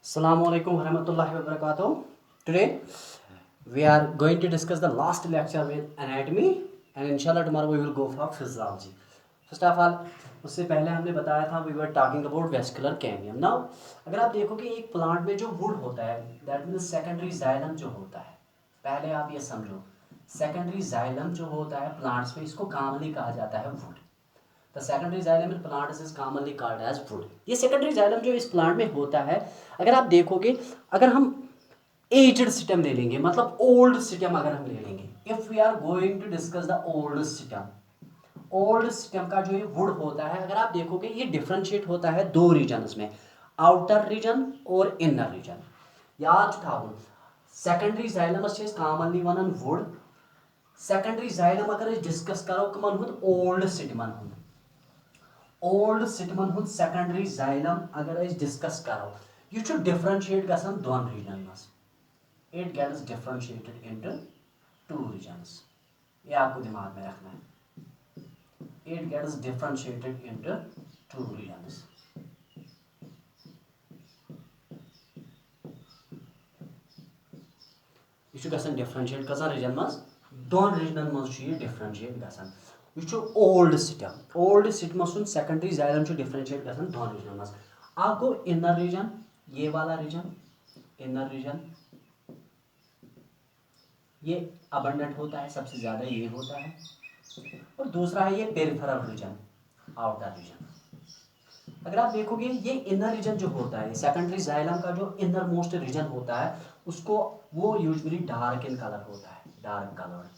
Assalamualaikum warahmatullahi wabarakatuh. Today we are going to discuss the last lecture with anatomy and inshallah tomorrow we will go for physiology. First of all, उससे पहले हमने बताया था we were talking about vascular cambium. Now अगर आप देखो कि एक प्लांट में जो वुड होता है that means secondary xylem जो होता है, पहले आप ये समझो secondary xylem जो होता है प्लांट्स में इसको commonly कहा जाता है wood. The secondary xylem in plants is commonly called as wood. ये सेकेंडरी जाइलम जो इस प्लांट में होता है, अगर आप देखोगे, अगर हम एज्ड सिस्टम ले लेंगे मतलब ओल्ड सिस्टम अगर हम ले लेंगे, if we are going to discuss the old system का जो ये वुड होता है, अगर आप देखोगे ये डिफरेंशिएट होता है दो रीजन्स में, आउटर रीजन और इनर रीजन. याद थावन सेकेंडरी जाइलमस कॉमनली वनान वुड. सेकेंडरी जाइलम अगर डिस्कस करो कमन हुंद ओल्ड सिस्टमन हुंद. ओल्ड सिटमन हुंद सेकेंडरी जाइलम अगर डिस्कस करो, यह डिफरेंशिएट गसान दोन रीजन मज. It gets differentiated into two regions. ये आपको दिमाग में रखना है. It gets differentiated into two regions. यह गसान डिफरेंशिएट कसान रीजन मज, दोन रीजन मज डिफरेंशिएट गसान. यह ओल्ड सिस्टम सुन सेकेंडरी जाइलम डिफरेंशिएट गसान दोन रीजन मज. आप गो इनर रीजन, ये वाला रीजन इनर रीजन, ये अबंडेंट होता है, सबसे ज्यादा ये होता है. और दूसरा है ये पेरिफेरल रीजन, आउटर रीजन. अगर आप देखोगे ये इनर रीजन जो होता है, सेकेंडरी जाइलम का जो इनर मोस्ट रीजन होता है, उसको वो यूजुअली डार्क इन कलर होता है. डार्क कलर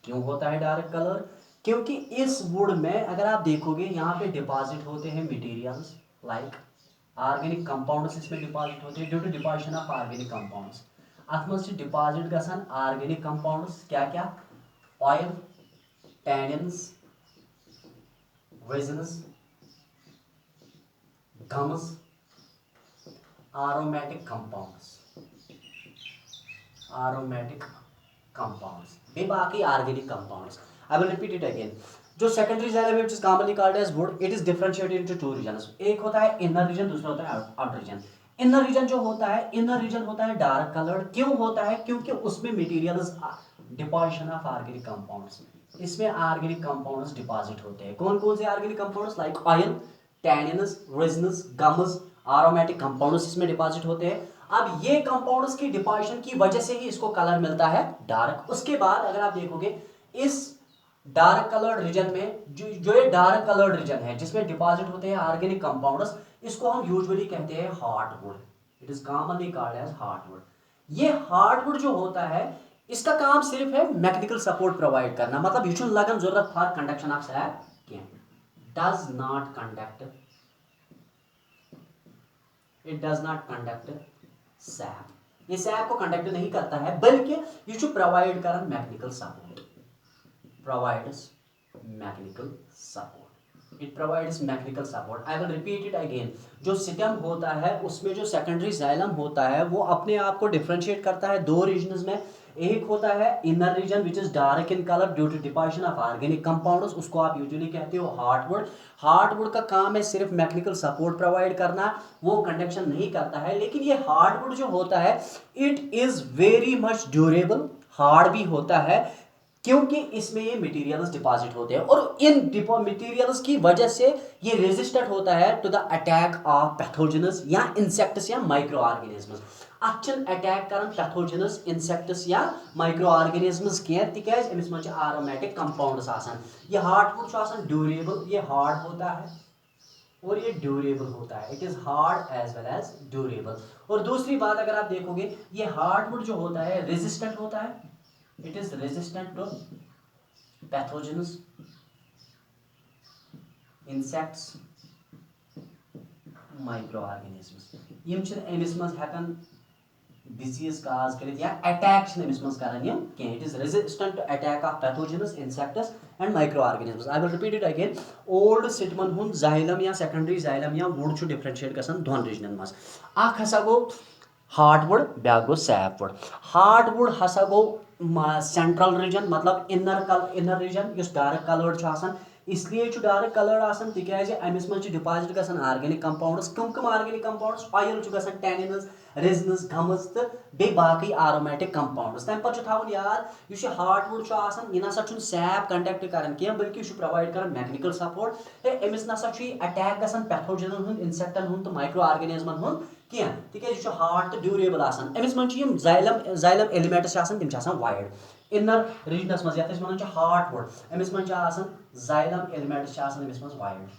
क्यों होता है? डार्क कलर क्योंकि इस वुड में अगर आप देखोगे यहाँ पे डिपॉजिट होते हैं मटेरियल्स लाइक ऑर्गेनिक कंपाउंड्स. इसमें डिपॉजिट होते हैं due to deposition of organic compounds. अत मज डिपॉजिट गसान ऑर्गेनिक कंपाउंड्स क्या क्या? Oil, tannins, resins, gums, aromatic compounds बे बाकी organic compounds. I will repeat it again. जो सेकेंडरी जाइलम है, which is commonly called as wood, it is differentiated into two regions. एक होता है इनर रीजन, दूसरा होता है आउटर रीजन. इनर रीजन जो होता है, इनर रीजन होता है डार्क कलर्ड. क्यों होता है? क्योंकि उसमें materials deposition of organic compounds, इसमें ऑर्गेनिक कंपाउंड्स डिपॉजिट होते हैं. कौन कौन से organic compounds? Like oil, tannins, resins, gums, aromatic compounds इसमें डिपॉजिट होते हैं. अब ये कंपाउंड्स की डिपोजिशन की वजह से ही इसको कलर मिलता है डार्क. उसके बाद अगर आप देखोगे इस डार्क कलर्ड रीजन में जो ये डार्क कलर्ड रीजन है जिसमें डिपॉजिट होते हैं ऑर्गेनिक कंपाउंड्स, इसको हम यूजुअली कहते हैं hardwood. It is commonly called as hardwood. ये हार्डवुड जो होता है, इसका काम सिर्फ है मैकेनिकल सपोर्ट प्रोवाइड करना. मतलब यह लगन जरूरत फॉर कंडक्शन ऑफ सैप कह. Does not conduct, it does not conduct SAP. ये सैप को कंडक्ट नहीं करता है, बल्कि ये जो प्रोवाइड कर mechanical support, provides mechanical support. It provides mechanical support. I will repeat it again. जो सिस्टम होता है उसमें जो सेकेंडरी जाइलम होता है वो अपने आप को डिफरेंशिएट करता है दो रीजन्स में. एक होता है inner region which is dark in colour due to deposition of organic compounds, उसको आप यूजुअली कहते हो हार्डवुड. हार्डवुड का काम है सिर्फ मैकेनिकल सपोर्ट प्रोवाइड करना, वो कंडक्शन नहीं करता है. लेकिन ये हार्डवुड जो होता है, it is very much durable, hard भी होता है क्योंकि इसमें ये मटेरियल्स डिपॉजिट होते हैं और इन मटेरियल्स की वजह से ये रेजिस्टेंट होता है to the attack of pathogens या इंसेक्ट्स या माइक्रो ऑर्गेनिजम्स. अच्छन अटैक करन पैथोजेनस, इंसेक्ट्स या माइक्रो ऑर्गेनिजम्स कह तिकाज अमिस मज एरोमेटिक कंपाउंड्स आसान. ये हार्डवुड आसान ड्यूरेबल, ये हार्ड होता है और ये ड्यूरेबल होता है. It is hard as well as durable. और दूसरी बात अगर आप देखोगे ये हार्डवुड जो होता है रेजिस्टेंट होता है. It is resistant to pathogens, insects, microorganisms. यम छ एमिस मज हेकन डिजीज काज करित या अटैक छ एमिस मज करन यम के. It is resistant to attack of pathogens, insects and microorganisms. I will repeat it again. Old सिस्टमन हुन जाइलम या सेकेंडरी जाइलम या वुड छ डिफरेंशिएट गसन दोन रीजनन मज. अख हसा गो हार्डवुड, ब्याक गो सैपवुड. हार्डवुड हसा गो सेंट्रल रीजन मतलब इनर रीजन, इस डार्क कलर्ड इसलिए डार्क कलर्ड आसान तिकाज अमिस मज डिपॉजिट गसान ऑर्गेनिक कंपाउंड्स कम ऑर्गेनिक कंपाउंड्स ऑयल गसान टैनिन्स रेजिनस गम्स तो बे बाकी आरोमेटिक कंपाउंड्स तम पे थवन याद यह हार्टवुड आसान यह ना सैप कंडक्ट करान कह बल्कि प्रोवाइड कर मैकेनिकल सपोर्ट अमिस ना अटैक गसान पैथोजन हूं इंसेक्टन हूं तो माइक्रो ऑर्गेनिजमन हूं कह तिकाज यह हार्ड तो ड्यूरेबल आसान अमिस मज जाइलम एलिमेंट्स तिम वाइड इनर रीजनस मज ये वन हार्टवुड अमिस मज जाइलम एलिमेंट्स अमिस मज वाइड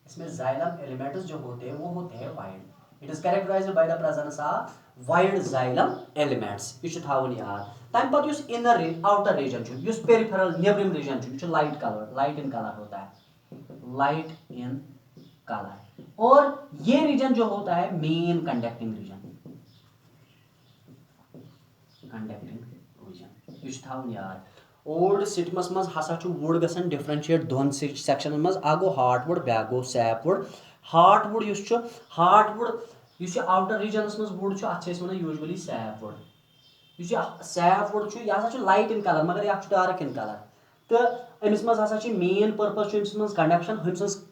इसमें जाइलम एलिमेंट्स जो होते हैं वो होते हैं wide it is characterised by the presence of wide xylem elements यह थावन याद तम पे इनर आउटर रीजन पेरिफेरल नेबरिम region light colour light in colour होता है लाइट इन कलर और ये रीजन जो होता है मेन कंडक्टिंग रीजन यह याद ओल्ड सिटमस मज हसा वुड गसान डिफरेंशिएट दोन सेक्शन मज गो हार्टवुड ब्या गो सैपवुड हार्टवुड हार्टवुड आउटर रीजनस मज वुड अत वन यूजुअली सैपवुड सैपवुड यह लाइट इन कलर मगर यह डार्क इन कलर तो अमिस मज हसा मेन पर्पज अमिस कंडक्शन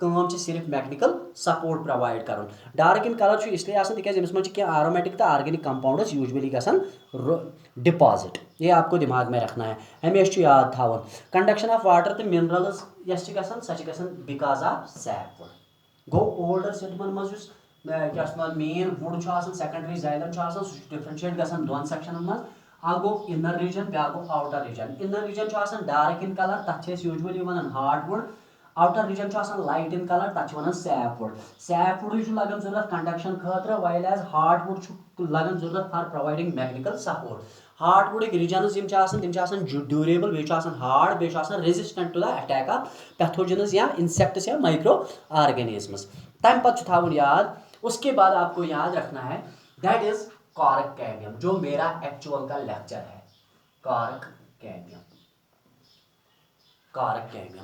हम सिर्फ मैकेनिकल सपोर्ट प्रोवाइड कर डार्क इन कलर इसलिए तिकाज अमिस मज आरोमेटिक तो ऑर्गेनिक कंपाउंड्स यूजुअली गसान डिपॉजिट ये आपको दिमाग में रखना है हमेशा याद थावन कंडक्शन ऑफ वाटर तो minerals yes because of sapwood गो ओल्डर सेटमन मज क्या main wood secondary xylem differentiate गसान दोन सेक्शन मज गो इनर रीजन ब्या गो outer inner region dark in colour तथ यूजुअली वन hardwood outer reason light in colour तथ वन सैपवुड सैपवुड लगन जरूरत कंडक्शन खतर वाइल एज हार्डवुड लगन जरूरत for providing mechanical support hardwood रीजनस तिम ड्यूरेबल बे हार्ड बे resistant to the attack of pathogens या इंसेक्ट्स या माइक्रो ऑर्गेनिजम्स तम पे थावन याद उसके बाद आपको याद रखना है दैट इज कॉर्क कैडमियम जो मेरा एक्चुअल का लेक्चर है cork cadmium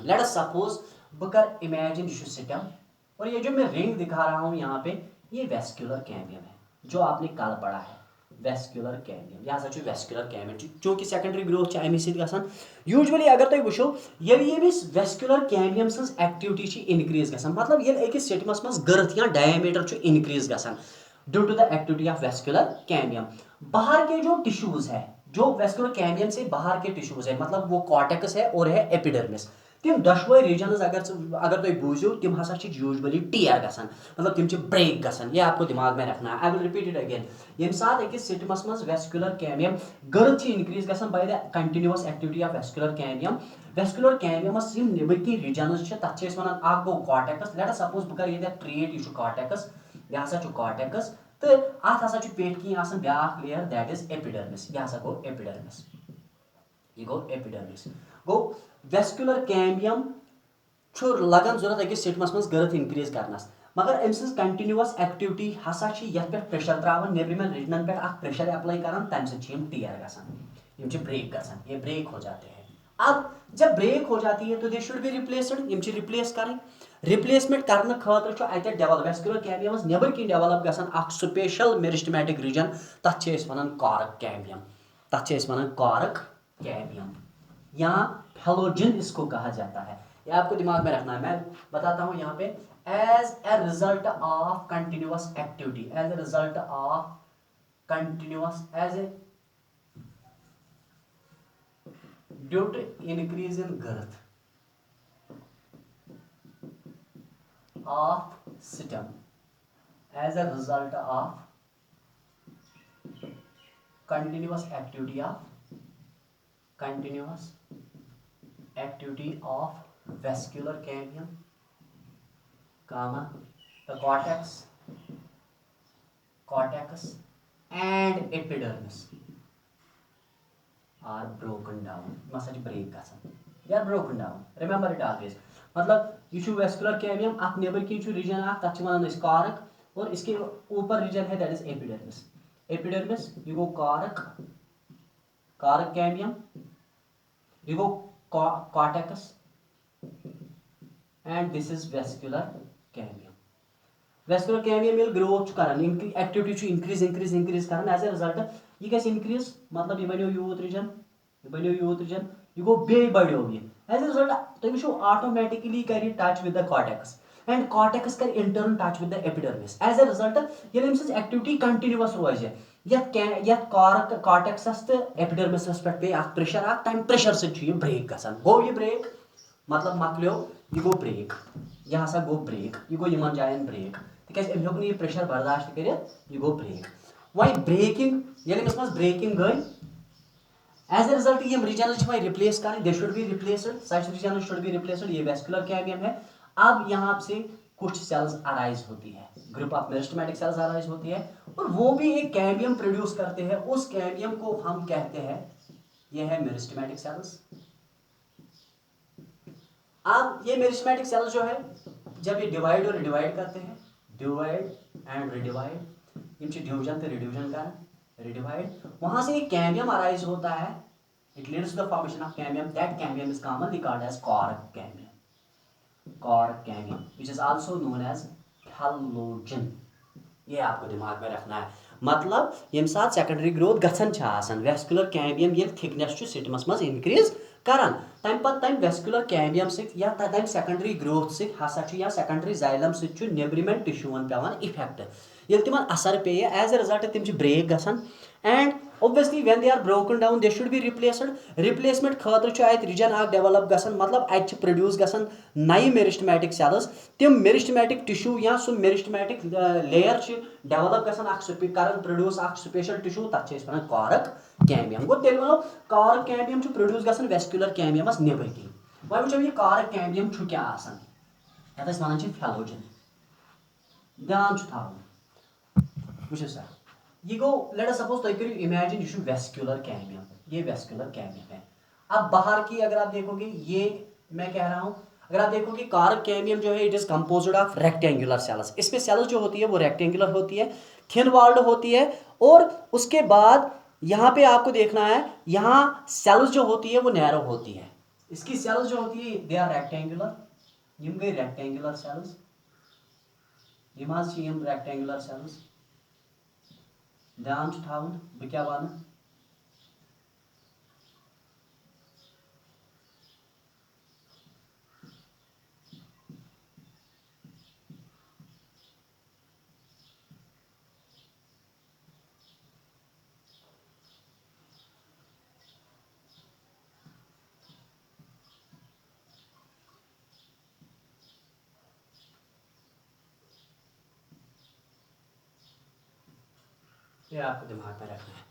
late us suppose बह कर इमेजिन सिस्टम और ये जो मैं रिंग दिखा रहा हूं यहाँ पे ये वेस्कुलर कैडमियम है जो आपने कल पढ़ा है वेस्कुलर कैडमियम यह हसा वेस्कुलर कैडमियम चूंकि सेकेंडरी ग्रोथ अमे सत यूजुअली अगर तुम वो ये वेस्कुलर कैडमियम सज एक्टिविटी इनक्रीज गसान मतलब ये अकिस सिटमस मज गर्थ या डायमीटर इनक्रीज गसान due to the activity of vascular cambium बाहर के जो टिश्यूज है जो वेस्कुलर कैडमियम से बाहर के टिश्यूज है मतलब वो कॉर्टेक्स है और है एपिडर्मिस तिम दशवे रीजनस अगर तुम बूझो तिम हसा यूजुअली टीयर गसान मतलब तिम ब्रेक गसान ये आपको दिमाग में रखना है I will repeat it again ये साथ अकिस सिटमस मज वेस्कुलर कैडमियम गर्थ इनक्रीज गसान by the continuous activity of vascular कैडमियमस नेबरकी रीजनस तथ वन गो कॉर्टेक्स लेट अस सपोज बह कर ये ट्रेट यह कॉर्टेक्स यह हसा कॉर्टेक्स तो अत हसा पेट किन ब्या लेयर दैट इज एपिडर्मिस यह हसा गो एपिडर्मिस यह गो एपिडर्मिस गो वेस्कुलर कैडमियम लगन जरूरत अकिस सिटमस मज गर्थ इनक्रीज करनस मगर अम सज कंटिन्यूअस एक्टिविटी हसा ये प्रेशर त्रावन नेबरिमन रीजनन पे प्रेशर अप्लाई करान तम सम टीयर गसान ब्रेक गसान ये ब्रेक हो जाते हैं अब जब ब्रेक हो जाती है तो दे शुड बी रिप्लेस्ड रिप्लेस करें रिप्लेसमेंट करने खतर अत डेवलप वेस्कुलर कैडमियमस नेबर किन डेवलप गसान स्पेशल मेरिस्टेमेटिक रीजन तथ वन कॉर्क कैडमियम या हेलोजन इसको कहा जाता है ये आपको दिमाग में रखना है मैं बताता हूं यहाँ पे as a result of continuous activity as a due to increase in girth of stem as a result of continuous activity of vascular cadmium comma the cortex and epidermis are broken down message break गसान they are broken down remember it always मतलब यह vascular cadmium अत neighbour की reason तथ वन cork और इसके ऊपर reason है दैट इज एपिडर्मिस यह गो कॉर्क कैडमियम यह गो cortex and this is vascular cambium ये ग्रोथ कर एक्टिविटी इंक्रीज कर एज ए रिजल्ट यह गि इंक्रीज मतलब यह बनो यूथ रीजन यह गो बे बढ़ो यह एज ए रिजल्ट तुम वो ऑटोमेटिकली कर touch with the cortex and cortex कर in turn touch with the epidermis as a result ये एक्टिविटी कंटिन्यूअस रोज कॉर्टेक्सस तो एपिडर्मिसस पे प्रेशर तम प्रेशर सह ब्रेक गो गो यह ब्रेक मतलब मकलो यह गो ब्रेक यह हसा गो ब्रेक यह गो इन जायन ब्रेक तिक अम हेक यह प्रेशर बर्दाश्त कर यह गो ब्रेक वह ब्रेकिंग ये मज ब्रेकिंग गई एज ए रिजल्ट ये रीजन वह रिप्लेस कर दे should be replaced such region should be replaced ये वेस्कुलर कैवियम है। अब यहाँ से कुछ सेल्स अराइज होती है group of meristematic cells arise होती है और वो भी एक कैवियम प्रोड्यूस करते हैं उस कैवियम को हम कहते हैं ये है मेरिस्टेमेटिक सेल्स। अब ये मेरिस्टेमेटिक सेल्स जो है जब ये डिवाइड और रिडिवाइड करते हैं डिवाइड एंड रिडिवाइड इन डिवीजन तो रिडिवीजन का रिडिवाइड वहां से एक कैवियम अराइज होता है it leads to the formation of cambium that cambium is commonly called as cork cambium which is also known as phallogen ये आपको दिमाग में रखना है मतलब यम साथ सेकेंडरी ग्रोथ गसन वेस्कुलर कैवियम ये थिकनेस सिटमस मज इनक्रीज करान तम पत तम वेस्कुलर कैवियम या तम सेकेंडरी ग्रोथ ससा या सेकेंडरी जाइलम नेब्रिमें टिश्यून पेवान इफेक्ट ये तिमन असर पे एज ए रिजल्ट तिम ब्रेक गसन and obviously when they are broken down they should be replaced replacement खातर अत रीजन अख डेवलप गसन मतलब अत प्रोड्यूस गसन नई मेरिस्टेमेटिक सेल्स तिम मेरिस्टेमेटिक टिश्यू या सो मेरिस्टेमेटिक लेयर डेवलप गसन अख करन प्रोड्यूस अख स्पेशल टिश्यू तथ वन कॉर्क कैवियम गो तेल वो कॉर्क कैवियम प्रोड्यूस गसन वेस्कुलर कैवियमस नेबर किन वह वो यह कॉर्क कैवियम क्या आसान यत वन फैलोजन ध्यान वो सा ये गो लेट अस सपोज तुम करो इमेजिन यह वेस्कुलर कैवियम ये वेस्कुलर कैवियम है। अब बाहर की अगर आप देखोगे ये मैं कह रहा हूँ अगर आप देखोगे कॉर्क कैवियम जो है it is composed of rectangular cells इसमें सेल्स जो होती है वो रेक्टेंगुलर होती है थिन वॉल्ड होती है और उसके बाद यहाँ पे आपको देखना है यहाँ सेल्स जो होती है वो नैरो होती है इसकी सेल्स जो होती है दे आर रेक्टेंगुलर यम गई रेक्टेंगुलर सेल्स यम रेक्टेंगुलर सेल्स ध्यान थावन बह क्या वन ये आपको दिमाग में रखना है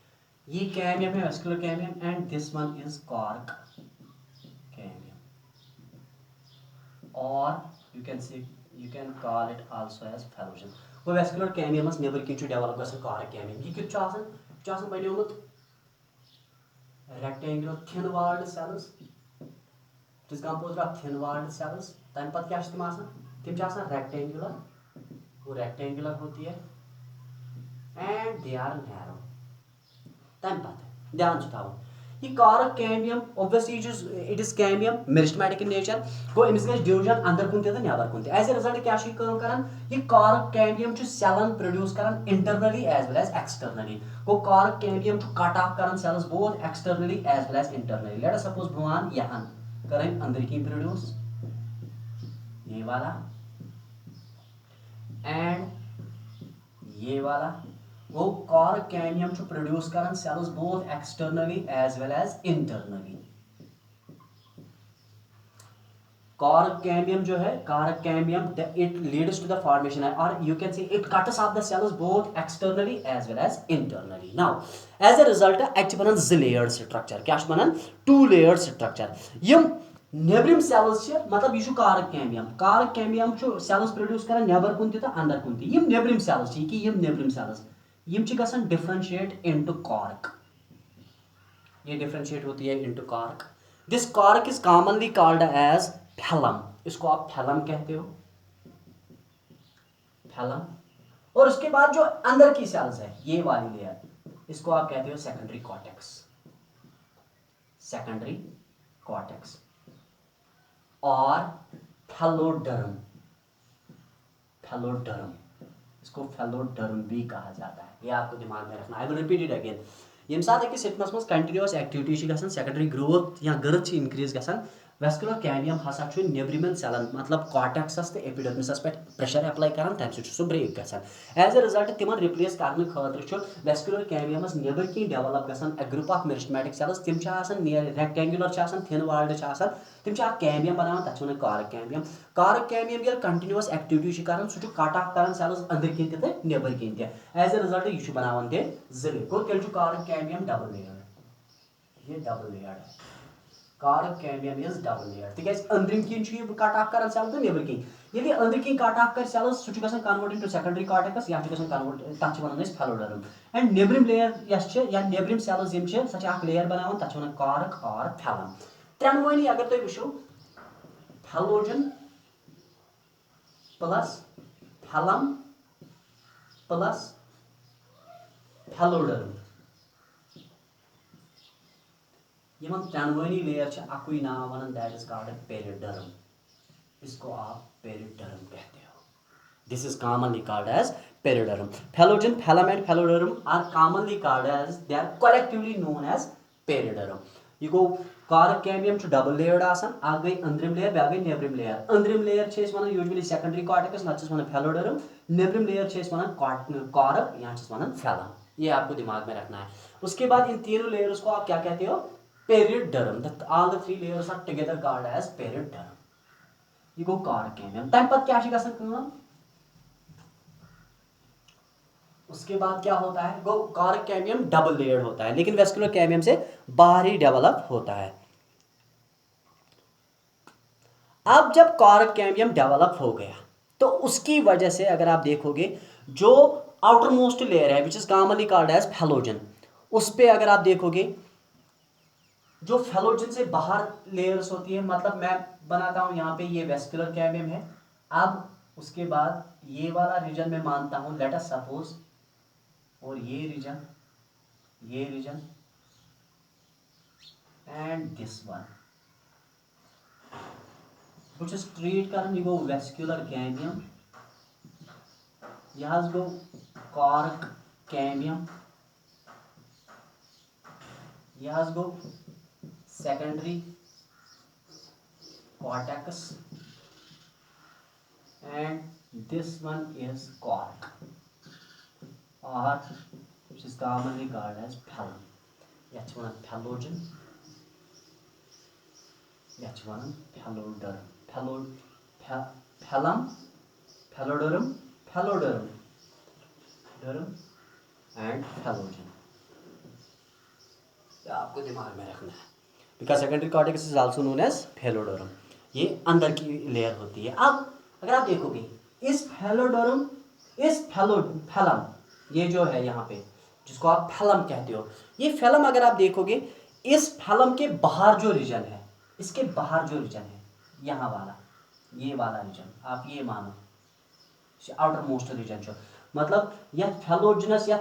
ये कैवियम है vascular cambium and this one is cork cambium और you can call it also as phellogen वो वेस्कुलर कैवियमस नेबर किन डेवलप गसन कॉर्क कैवियम ये कित आसान बनियोमुत rectangular thin walled cells it is composed of thin walled cells तम पत क्या तिम आसान रेक्टेंगुलर वो रेक्टेंगुलर होती है and they are narrow तम पत ध्यान थावन ये cork cambium obviously it is cambium meristematic in nature गो अमिस गई डिवीजन अंदर कुन तो नेबर कुन एज ए रिजल्ट क्या करन ये कॉर्क कैवियम सेलन प्रोड्यूस करन internally as well as externally गो कॉर्क कैवियम कट ऑफ करन cells both externally as well as internally let us suppose भवान यहां करन अंदर की प्रोड्यूस ये वाला एंड ये वाला वो कॉर्क कैवियम प्रोड्यूस करन cells both externally as well as internally cork cambium जो है cork cambium it leads to the formation और you can see it cuts off the cells both externally as well as internally now as a result अत बनन ज layered structure क्या बनन two layered structure यम नेबरिम सेल्स मतलब यह कॉर्क कैवियम सेल्स प्रोड्यूस कर नेबर कुन तो अंदर कुन यम नेबरिम सेल्स कि यम नेबरिम सेल्स यम गसन डिफरेंशिएट इनटू कॉर्क ये डिफरेंशिएट होती है into cork this cork is commonly called as phellem इसको आप फैलम कहते हो फैलम और उसके बाद जो अंदर की सेल्स है ये वाली लेयर इसको आप कहते हो सेकेंडरी कॉर्टेक्स और फैलोडर्म इसको फैलोडर्म भी कहा जाता है ये आपको दिमाग में रखना I will repeat it again यम साथ अकिस सिस्टमस मज कंटिन्यूअस एक्टिविटी गसान सेकेंडरी ग्रोथ या गर्थ इंक्रीज गसान वेस्कुलर कैवियम हसा नेब्रिमन सेलन मतलब कॉर्टेक्सस तो एपिडर्मिसस पे प्रेशर अप्लाई करान तम सह ब्रेक गसान एज अ रिजल्ट तिमन रिप्लेस करने खतर वेस्कुलर कैवियमस नेबर कहीं डेवलप गसान a group of meristematic cells तिम रेक्टेंगुलर थिन वाल्ड तिम कैवियम बनान तथ वन कारक कैवियम ये कंटिन्यूअस एक्टिविटी करान सह कट ऑफ करान सेल्स अंदर कन तो नेबर कन एज अ रिजल्ट यह बनान जिले गो तेल कारक कैवियम डबल लेयर्ड ये डबल लेयर्ड है कारक कैवियम इज डबल लेयर तिक अंदरिम किन कट ऑफ कर सेल तो नेबर किन ये अंदर किन कट ऑफ कर सेल्स सह कन्वर्ट इनटू सेकेंडरी कॉर्टेक्स या कन्वर्ट तथ वन फेलोडर्म एंड नेब्रिम लेयर या नेब्रिम सेल्स यम सह लेयर बनान तथ वन कारक और फैलम त्रेनवनी अगर तुम वो phellogen plus phellem plus phelloderm यमन त्रेनवनी लेयर अकुई नाम वन दैट इज कॉल्ड पेरिडर्म इसको आप पेरिडर्म कहते हो this is commonly called as periderm phellogen phellem and phelloderm are commonly called as they are collectively known as periderm यह गो कारक कैवियम डबल लेयर्ड आसान आ गई अंदरिम लेयर बे गई नेब्रिम लेयर अंदरिम लेयर वन यूजुअली सेकेंडरी कॉर्टेक्स नत वन फेलोडर्म नेब्रिम लेयर वन कारक या वन फैलम ये आपको दिमाग में रखना है उसके बाद इन तीनों लेयर्स को आप क्या कहते हो periderm all the three layers are together called as periderm ये गो कारक कैवियम तम पत क्या गसान उसके बाद क्या होता है गो कारक कैवियम डबल लेयर्ड होता है लेकिन वेस्कुलर कैवियम से बाहर ही डेवलप होता है अब जब कारक कैवियम डेवलप हो गया तो उसकी वजह से अगर आप देखोगे जो आउटर मोस्ट लेयर है which is commonly called as phellogen उस पे अगर आप देखोगे जो फेलोजन से बाहर लेयर्स होती है मतलब मैं बनाता हूं यहाँ पे ये वेस्कुलर कैवियम है अब उसके बाद ये वाला रीजन मैं मानता हूं लेट अस सपोज और ये region and this one which is treat करें ये गो वेस्कुलर कैवियम यहाँ गो कारक कैवियम यहाँ गो secondary cortex and this one is cork or which is commonly called as phallum yet one phallogen yet one phalloderm phallum phalloderm and phallogen आपको दिमाग में रखना है because secondary cortex is also known as phelloderm ये अंदर की layer होती है अब अगर आप देखोगे इस फेलोडर्म इस फैलम ये जो है यहाँ पे जिसको आप फैलम कहते हो ये फैलम अगर आप देखोगे इस फैलम के बाहर जो रीजन है इसके बाहर जो रीजन है यहाँ वाला ये वाला रीजन आप ये मानो आउटर मोस्ट रीजन जो मतलब यह फेलोजनस या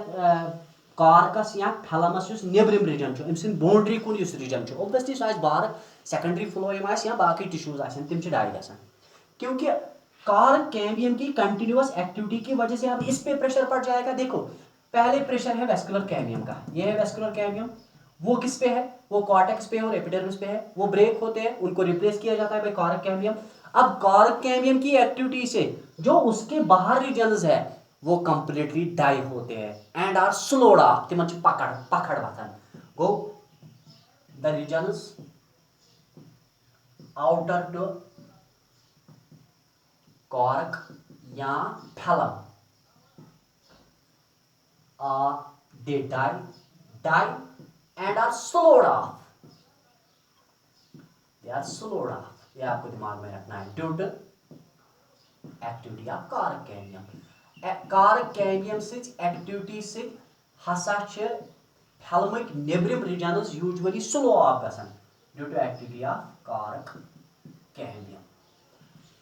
कारकस या फैलमस नेब्रिम रीजन अम बाउंड्री कुन रीजन ओबियसली सह बाहर सेकेंडरी फ्लोएम या बाकी टिश्यूज तम डाई गसान क्योंकि कारक कैवियम की कंटिन्यूअस एक्टिविटी की वजह से अब इस पे प्रेशर पड़ जाएगा देखो पहले प्रेशर है वेस्कुलर कैवियम का ये है वेस्कुलर कैवियम वो किस पे है वो कॉर्टेक्स पे और एपिडर्मिस पे है वो ब्रेक होते हैं उनको रिप्लेस किया जाता है बाय कारक कैवियम अब कारक कैवियम की एक्टिविटी से जो उसके बाहर रीजन्स है वो कंप्लीटली डाई होते हैं एंड आर स्लोड ऑफ तिमन पकड़ वथन गो the regions outer to cork या phellem they die and are slowed off they are slowed off ये आपको दिमाग में रखना है due to activity of cork cambium कारक कैवियम एक्टिविटी से हसा फैलमिक नेब्रिम रीजन्स यूजुअली स्लो ऑफ गसान due to activity of cork cambium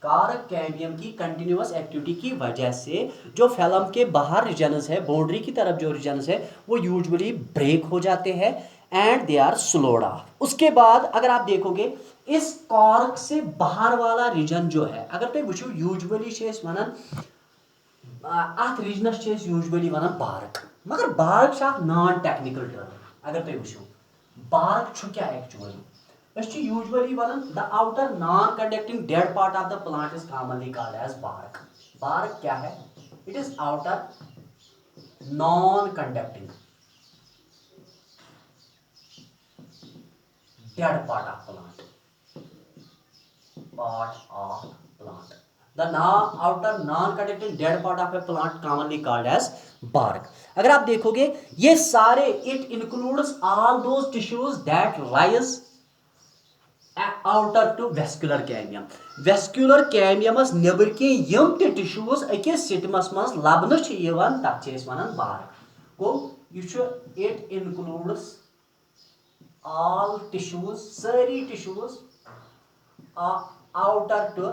कारक कैवियम की कंटिन्यूअस एक्टिविटी की वजह से जो फैलम के बाहर रीजन्स है बाउंड्री की तरफ जो रीजन्स है वो यूजुअली ब्रेक हो जाते हैं and they are sloughed off उसके बाद अगर आप देखोगे इस कारक से बाहर वाला रीजन जो है अगर तुम वो यूजुअली वन अत रीजनस यूजुअली वन बारक मगर बारक नॉन टेक्निकल टर्म अगर तुम वो बार्क क्या actually usually one the outer non conducting dead part of the plant is commonly called as bark. Bark क्या है? It is outer non conducting dead part of plant, the outer non-conducting dead part of a plant commonly called as bark। अगर आप देखोगे ये सारे it includes all those tissues that lies outer to vascular cambium। vascular cambium's neighbour के यम ते tissues अकिस सिटमस मस लबन छ यवन तथ छ वनान bark। Go it includes all tissues, सारी tissues outer to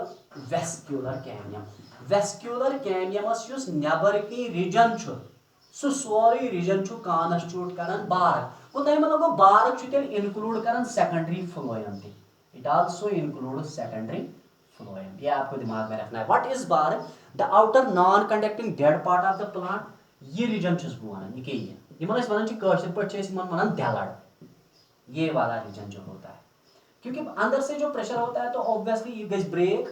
vascular cambium। vascular cambium's युस नेबर की रीजन छु सु सोरी रीजन छु कॉन्स्टिट्यूट करन बार्क। गो तय मतलब बार्क छु तेल इंक्लूड करन सेकेंडरी फ्लोएम ति। It also include secondary phloem. ये आपको दिमाग में रखना है। What is bark? The outer non conducting dead part of the plant. ये रीजन छुस बो वनान ये के यमन अस वनान छ काशिर पट छ यमन वनान देलड़। ये वाला रीजन जो होता है, क्योंकि अंदर से जो प्रेशर होता है तो ऑब्वियसली ये गज ब्रेक,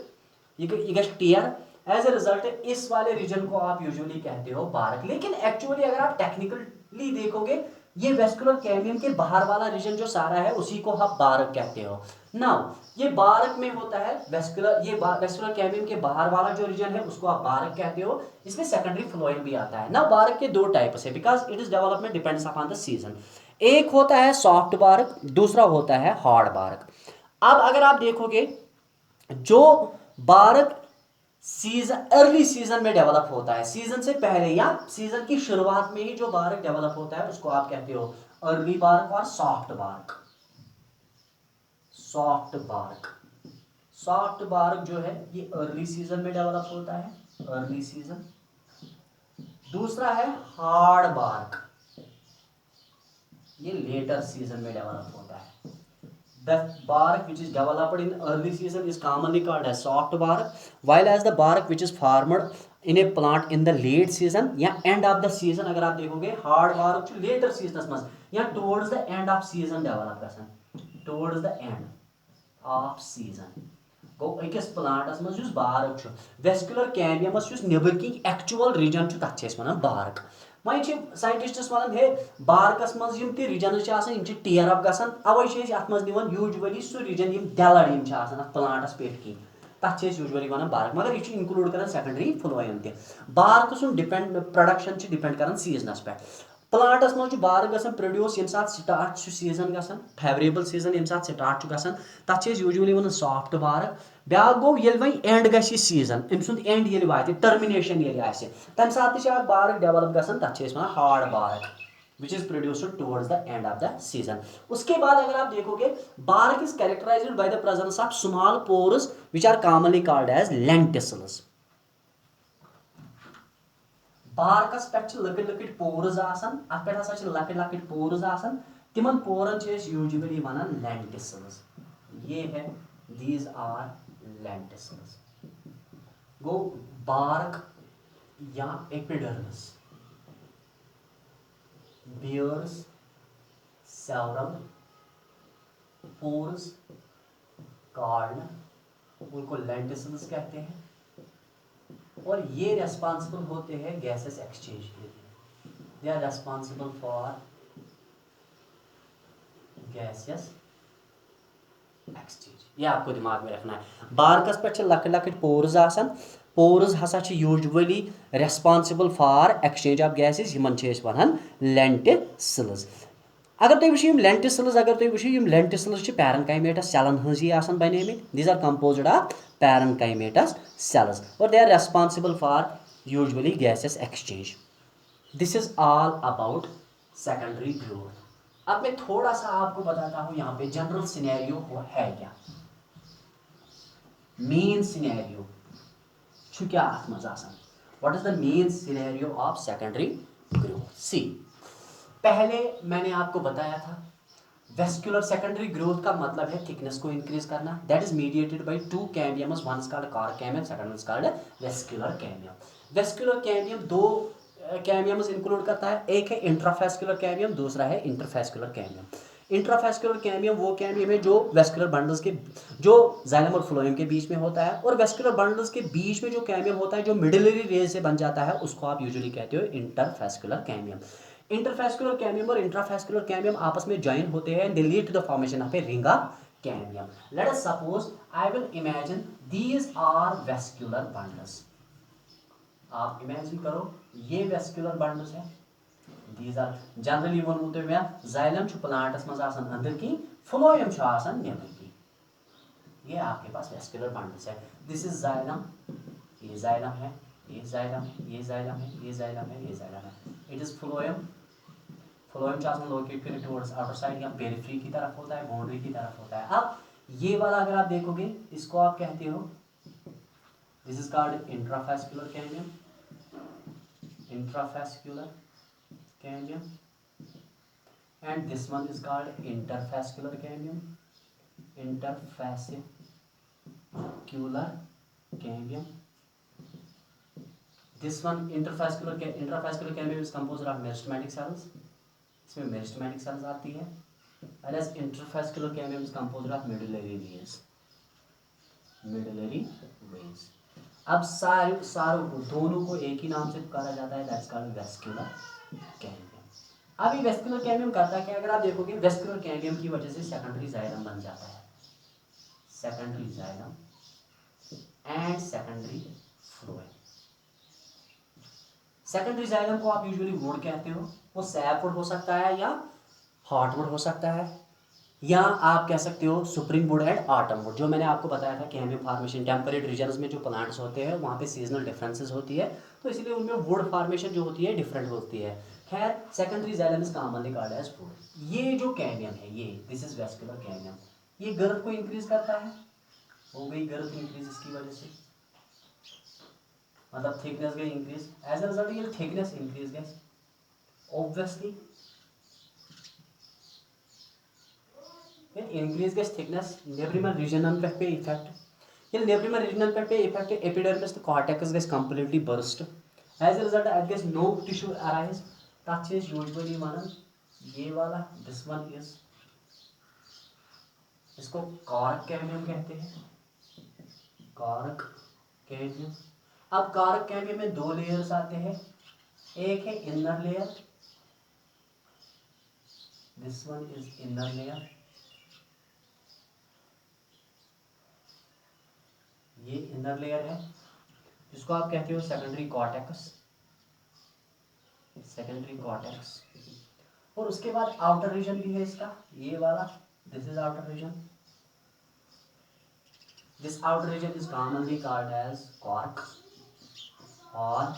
ये गज टीयर। एज ए रिजल्ट इस वाले रीजन को आप यूजुअली कहते हो बार्क। लेकिन एक्चुअली अगर आप टेक्निकली देखोगे ये वेस्कुलर कैम्बियम के बाहर वाला रीजन जो सारा है उसी को आप बार्क कहते हो। नाउ ये बार्क में होता है वेस्कुलर कैम्बियम के बाहर वाला जो रीजन है उसको आप बार्क कहते हो। इसमें सेकेंडरी फ्लोएम भी आता है। नाउ बार्क के दो टाइप्स है because it is development depends upon the season. एक होता है सॉफ्ट बार्क, दूसरा होता है हार्ड बार्क। अब अगर आप देखोगे जो बार्क सीजन अर्ली सीजन में डेवलप होता है, सीजन से पहले या सीजन की शुरुआत में ही जो बार्क डेवलप होता है उसको आप कहते हो अर्ली बार्क और soft bark. Soft bark, soft bark जो है ये अर्ली सीजन में डेवलप होता है, अर्ली सीजन। दूसरा है हार्ड बार्क, ये लेटर सीजन में डेवलप होता है। The bark which is developed in early season is commonly called as soft bark, while as the bark which is formed in a plant in the late season या end of the season अगर आप देखोगे hard bark जो later season में या towards the end of season develop गसन, towards the end of season गो अकिस प्लांटस में जुस बार्क छु वेस्कुलर कैम्बियमस जुस नेबर की एक्चुअल रीजन छु तथ छ वनान बार्क। वही साइंटिस्टस वन हे बार्कस मज यम ते रीजन टीयर अप गसन अवे अत मज निवन यूजुअली सु रीजन यम डेलड़ यम अत प्लांटस पे की तथ यूजुअली वनान बार्क। मगर यह इंक्लूड कर सेकेंडरी फ्लोएम ते। बार्क सुन डिपेंड प्रोडक्शन डिपेंड कर सीजनस पे। प्लांटस मज बार्क गसन प्रोड्यूस यम साथ स्टार्ट सीजन गसन फेवरेबल सीजन यम साथ स्टार्ट गसन तथ यूजुअली वन सॉफ्ट बार्क। ब्या गो ये वही एंड गि सीजन अम सुंद एंड ये वात टर्मिनेशन ये तम सात बार्क डेवलप गसन तथ वन hard bark which is produced towards the end of the season. उसके बाद अगर आप देखोगे bark is characterised by the presence of small pores which are commonly called as lenticels. बार्कस पे लकट लकट पोर्स आसन, अत पे हसा लकट लकट पोर्स आसन, तिमन पोरन यूजुअली वनान लेंटिसल्स। ये है दीज आर लेंटिसल्स। गो बार्क या epidermis bears several pores called उनको लेंटिसल्स कहते हैं और ये रेस्पॉन्सिबल होते हैं गैसेस एक्सचेंज के लिए। They are responsible for gases exchange. ये आपको दिमाग में रखना है। बार्कस पे लकट लकट पोर्स आसन, पोर्स हसा usually responsible for exchange of gases यमन वनान लेंटिसल्स। अगर तुम वो लेंटिसल्स अगर तुम वो लेंटिसल्स पैरेन्काइमेटस सेलन हजी बने these are composed of parenchymatous cells और they are responsible for usually gases exchange. This is all about secondary growth. अब मैं थोड़ा सा आपको बताता हूँ यहाँ पे जनरल सिनेरियो है क्या, मेन सिनेरियो क्या अत मज आसान। What is the main scenario of secondary growth? See पहले मैंने आपको बताया था वेस्कुलर सेकेंडरी ग्रोथ का मतलब है थिकनेस को इंक्रीज करना। That is mediated by to cambiums, one is called cork cambium, second is called vascular cambium. Vascular cambium दो कैमियम्स इंक्लूड करता है? एक है इंट्राफेस्कुलर कैमियम, दूसरा है इंटरफेस्कुलर कैमियम। इंट्राफेस्कुलर कैमियम वो कैमियम है जो वेस्कुलर बंडल्स के, जो जाइलम और फ्लोएम के बीच में होता है, और वेस्कुलर बंडल्स के बीच में जो कैमियम होता है जो मिडिलरी रेज से बन जाता है उसको आप यूजुअली कहते हो इंटरफेस्कुलर कैमियम। इंटरफेस्कुलर कैमियम और इंट्राफेस्कुलर कैमियम आपस में ज्वाइन होते हैं, they lead to the formation of a ring of cambium. Let us suppose I will imagine these are vascular bundles. आप इमेजिन करो ये वेस्कुलर बंडल्स है, दीज आर जनरली वोनमु तो मैं जाइलम प्लांटस मज आसान अंदर की, फ्लोएम नेबर की। ये आपके पास वेस्कुलर बंडल्स है। दिस इज जाइलम, ये जाइलम है, ये जाइलम है, ये जाइलम है, ये जाइलम है, ये जाइलम है। It is phloem, phloem locate करें टुवर्ड्स आउटर साइड या पेरिफेरी की तरफ होता है, बाउंड्री की तरफ होता है। अब ये वाला अगर आप देखोगे इसको आप कहते हो, this is called intrafascicular cambium, intrafascular cambium, and this one is called interfascular cambium, interfascicular cambium. This one intrafascular cambium is composed of meristematic cells, इसमें meristematic cells आती है, whereas interfascular cambium is composed of medullary veins, medullary veins. अब सारों को, दोनों को एक ही नाम से पुकारा जाता है, दैट्स कॉल्ड वेस्कुलर कैमियम। अब ये वेस्कुलर कैमियम करता है कि अगर आप देखोगे वेस्कुलर कैमियम की वजह से सेकेंडरी जाइलम बन जाता है, secondary xylem and secondary phloem. Secondary xylem को आप यूजुअली वुड कहते हो, वो सैपवुड हो सकता है या हार्टवुड हो सकता है, या आप कह सकते हो supreme would and autumn would. जो मैंने आपको बताया था कैमियम फॉर्मेशन टेम्परेट रीजन्स में जो प्लांट्स होते हैं वहाँ पे सीजनल डिफरेंसेस होती है, तो इसलिए उनमें वुड फॉर्मेशन जो होती है डिफरेंट होती है। खैर secondary xylem is commonly called as wood. ये जो कैमियम है, ये दिस इज वेस्कुलर कैमियम, ये गर्थ को इंक्रीज करता है, हो गई गर्थ इंक्रीज इसकी वजह से, मतलब थिकनेस गई इंक्रीज, एज अ रिजल्ट ये थिकनेस इंक्रीज गई ऑब्वियसली, इंक्रीज गई थिकनेस, नेब्रिमल रीजनन पे इफेक्ट, ये नेब्रिमल रीजनन पे इफेक्ट एपिडर्मिस तो कॉर्टेक्स गई completely burst, as a result एट गई नो टिश्यू अराइज, तथ यूजुअली वन ये वाला, दिस वन इज, इसको कॉर्क कैमियम कहते हैं, कॉर्क कैमियम। अब कॉर्क कैमियम में दो लेयर्स आते हैं, एक है inner layer, this one is inner layer, ये इनर लेयर है जिसको आप कहते हो सेकेंडरी कॉर्टेक्स, सेकेंडरी कॉर्टेक्स। और उसके बाद आउटर रीजन भी है इसका, ये वाला, this is outer region, this outer region is commonly called as cork और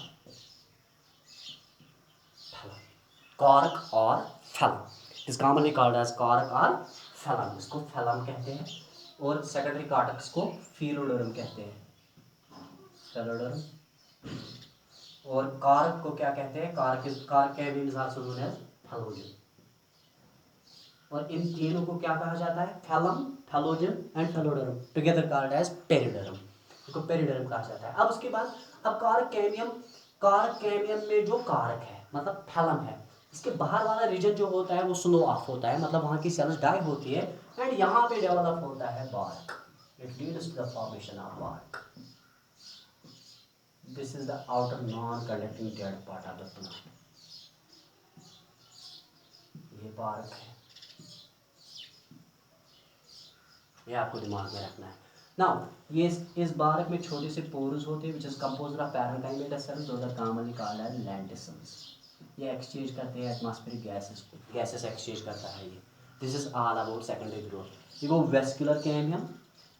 कॉर्क और phellem, is commonly called as cork और फैलम, इसको फैलम कहते हैं, और सेकेंडरी कॉर्टेक्स को फिलोडर्म कहते हैं, फिलोडर्म। और कॉर्क को क्या कहते हैं, cork cambium is also known as phellogen. और इन तीनों को क्या कहा जाता है, phellem, phellogen and phelloderm together called as periderm, इसको पेरिडर्म कहा जाता है। अब उसके बाद अब कॉर्क कैमियम में जो कॉर्क है मतलब फैलम है, इसके बाहर वाला रीजन जो होता है वो स्लो ऑफ होता है, मतलब वहाँ की सेल्स डाई होती है, एंड यहाँ पे डेवलप होता है bark, it leads to the formation of bark. This is the outer non conducting dead part of the plant, ये बार्क है, ये आपको दिमाग में रखना है। नाउ ये इस बार्क में छोटे से पोर्स होते हैं, which is composed of parenchymatous cells, those are commonly called as lenticels. ये एक्सचेंज करते हैं एटमॉस्फेरिक गैसेस एक्सचेंज करता है ये। This is all about secondary growth. ये गो वेस्कुलर कैमियम,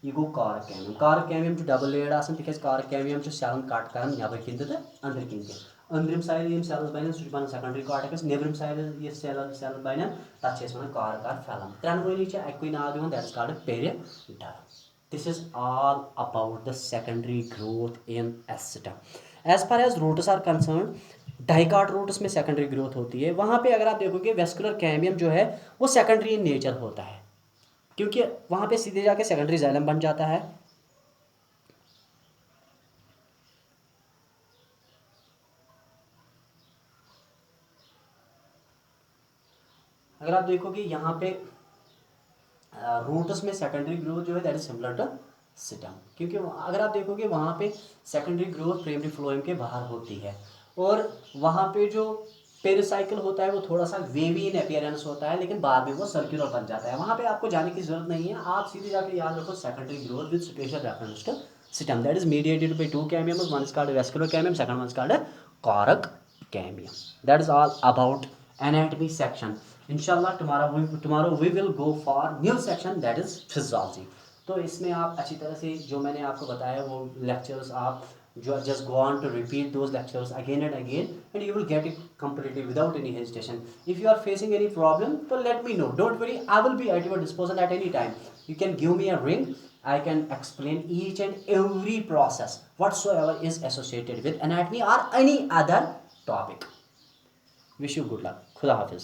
ये गो cork cambium. Cork cambium double layered आसान, तिकेज कॉर्क कैमियम सेलन कट कर नबर किन तो अंदर किन ते अंदरिम साइड यम सेल्स बन सह बन सेकेंडरी कॉर्टेक्स, नेबरिम साइड ये सेल बन तथ वन कॉर्क और फैलम, त्रेन वनी अक्वै नाव दिवान, that is called periderm. This is all about the secondary growth in aestheta. As far as roots are concerned, dicot roots में सेकेंडरी ग्रोथ होती है। वहाँ पे अगर आप देखोगे वेस्कुलर कैमियम जो है वो सेकेंडरी इन नेचर होता है, क्योंकि वहाँ पे सीधे जाके सेकेंडरी जाइलम बन जाता है। अगर आप देखोगे यहाँ पे रूट्स में सेकेंडरी ग्रोथ जो है दैट इज सिमिलर टू सिटम, क्योंकि अगर आप देखोगे वहाँ पे सेकेंडरी ग्रोथ प्राइमरी फ्लोएम के बाहर होती है, और वहाँ पे जो पेरिसाइकिल होता है वो थोड़ा सा वेवी इन अपीयरेंस होता है, लेकिन बाद में वो सर्कुलर बन जाता है। वहाँ पे आपको जाने की जरूरत नहीं है, आप सीधे जाके याद रखो secondary growth with special reference to stem that is mediated by two cambiums, one is called vascular cambium, second one is called cork cambium. That is all about anatomy section. इंशाल्लाह tomorrow we will go for new section that is physiology। तो इसमें आप अच्छी तरह से जो मैंने आपको बताया वो लेक्चर्स आप जो just go on to repeat those lectures again and again and you will get it completely without any hesitation। if you are facing any problem so let me know, don't worry, I will be at your disposal at any time। you can give me a ring, I can explain each and every process whatsoever is associated with anatomy or any other topic। wish you good luck। खुदा हाफिज।